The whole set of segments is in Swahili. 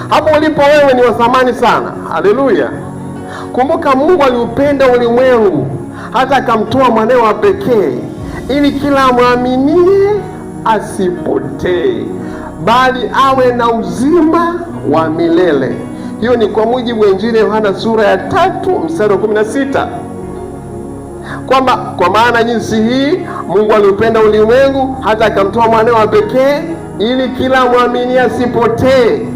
Hapo ulipo wewe ni wa thamani sana. Haleluya! Kumbuka, Mungu aliupenda ulimwengu hata akamtoa mwanawe wa pekee, ili kila amwaminie asipotee, bali awe na uzima wa milele. Hiyo ni kwa mujibu wa Injili ya Yohana sura ya 3 mstari wa 16, kwamba kwa maana jinsi hii Mungu aliupenda ulimwengu hata akamtoa mwanawe wa pekee, ili kila amwaminie asipotee,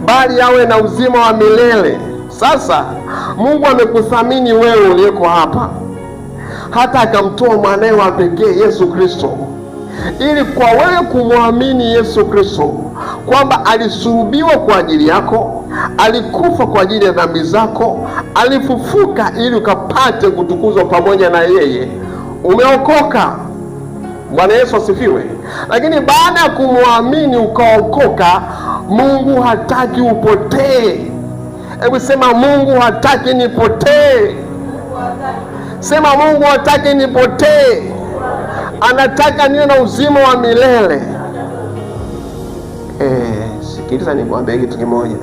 bali awe na uzima wa milele. Sasa Mungu amekuthamini wewe uliyeko hapa, hata akamtoa mwanawe wa pekee Yesu Kristo, ili kwa wewe kumwamini Yesu Kristo kwamba alisulubiwa kwa ajili yako, alikufa kwa ajili ya dhambi zako, alifufuka ili ukapate kutukuzwa pamoja na yeye, umeokoka. Bwana Yesu asifiwe. Lakini baada ya kumwamini ukaokoka, Mungu hataki upotee. Hebu sema, Mungu hataki nipotee. Sema, Mungu hataki nipotee. Anataka niwe na uzima wa milele. Sikiliza nikwambie kitu kimoja.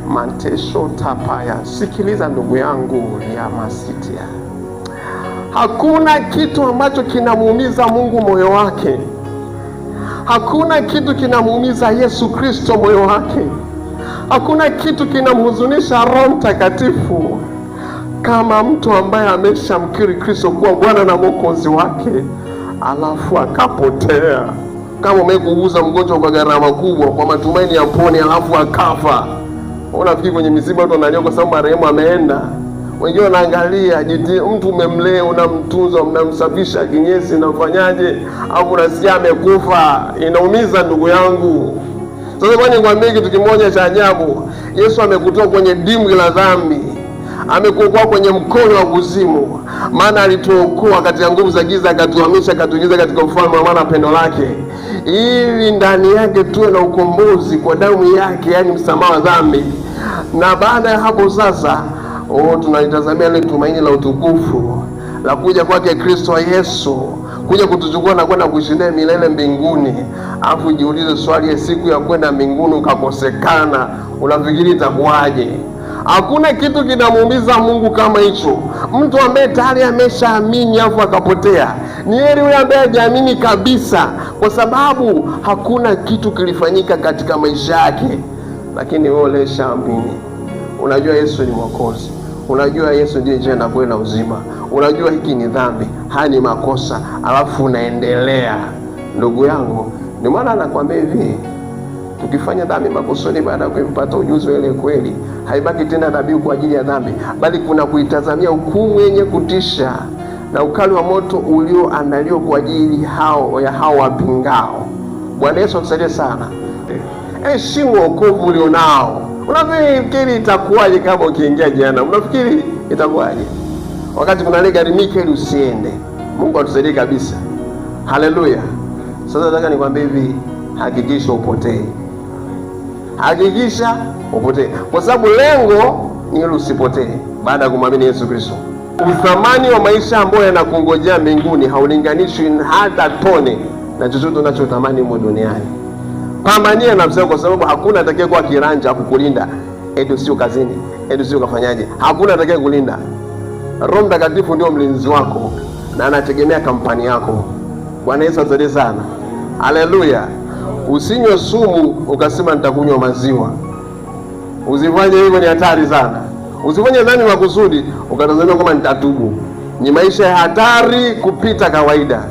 Mantesho tapaya. Sikiliza ndugu yangu ya masitia. Hakuna kitu ambacho kinamuumiza Mungu moyo wake. Hakuna kitu kinamuumiza Yesu Kristo moyo wake. Hakuna kitu kinamhuzunisha Roho Mtakatifu kama mtu ambaye ameshamkiri Kristo kuwa Bwana na Mwokozi wake, alafu akapotea. Kama umekuuguza mgonjwa kwa gharama kubwa kwa matumaini ya pone, alafu akafa. Unafikiri kwenye misiba watu wanalia kwa sababu marehemu ameenda? Wengine wanaangalia mtu umemlea, unamtunza, unamsafisha kinyesi, unafanyaje, au unasikia amekufa. Inaumiza ndugu yangu. Sasa kwani nikwambie kitu kimoja cha ajabu. Yesu amekutoa kwenye dimbwi la dhambi, amekuokoa kwenye mkono wa kuzimu. Maana alituokoa katika nguvu za giza, akatuhamisha, akatuingiza katika ufalme wa mwana pendo lake, ili ndani yake tuwe na ukombozi kwa damu yake, yani msamaha wa dhambi. Na baada ya hapo sasa, tunalitazamia ile tumaini la utukufu la kuja kwake Kristo Yesu, kuja kutuchukua na kwenda kushinda milele mbinguni. Afu jiulize swali, ya siku ya kwenda mbinguni ukakosekana, unafikiri itakuwaje? Hakuna kitu kinamuumiza Mungu kama hicho. Mtu ambaye tayari ameshaamini afu akapotea, ni heri yule ambaye hajaamini kabisa, kwa sababu hakuna kitu kilifanyika katika maisha yake. Lakini wewe ulishaamini, unajua Yesu ni Mwokozi, unajua Yesu ndiye njia na kweli na uzima, unajua hiki ni dhambi, haya ni makosa, alafu unaendelea. Ndugu yangu, ndio maana anakuambia hivi, tukifanya dhambi makusudi baada ya kupata ujuzi ile kweli, haibaki tena dhabihu kwa ajili ya dhambi, bali kuna kuitazamia hukumu yenye kutisha na ukali wa moto ulioandaliwa kwa ajili ya hao wapingao. Bwana Yesu atusaidie sana. Heshimu wokovu ulionao. Unafikiri itakuwaje kama ukiingia jehanamu? Unafikiri itakuwaje wakati kuna ile garimika ili usiende? Mungu atusaidie kabisa. Haleluya. Sasa nataka nikwambie hivi, hakikisha upotee. Hakikisha upotee, kwa sababu lengo ni ili usipotee baada ya kumwamini Yesu Kristo. Uthamani wa maisha ambayo yanakungojea mbinguni haulinganishwi hata tone na chochote unachotamani huko duniani. Pambania nafsi yako, kwa sababu hakuna atakayekuwa kiranja kukulinda. Eti sio kazini, eti sio kafanyaje, hakuna atakaye kulinda. Roho Mtakatifu ndio mlinzi wako na anategemea kampani yako. Bwana Yesu azalie sana. Haleluya. Usinywe sumu ukasema nitakunywa maziwa. Usifanye hivyo, ni hatari sana. Usifanye dhambi makusudi ukatazamia kama nitatubu. Ni maisha ya hatari kupita kawaida.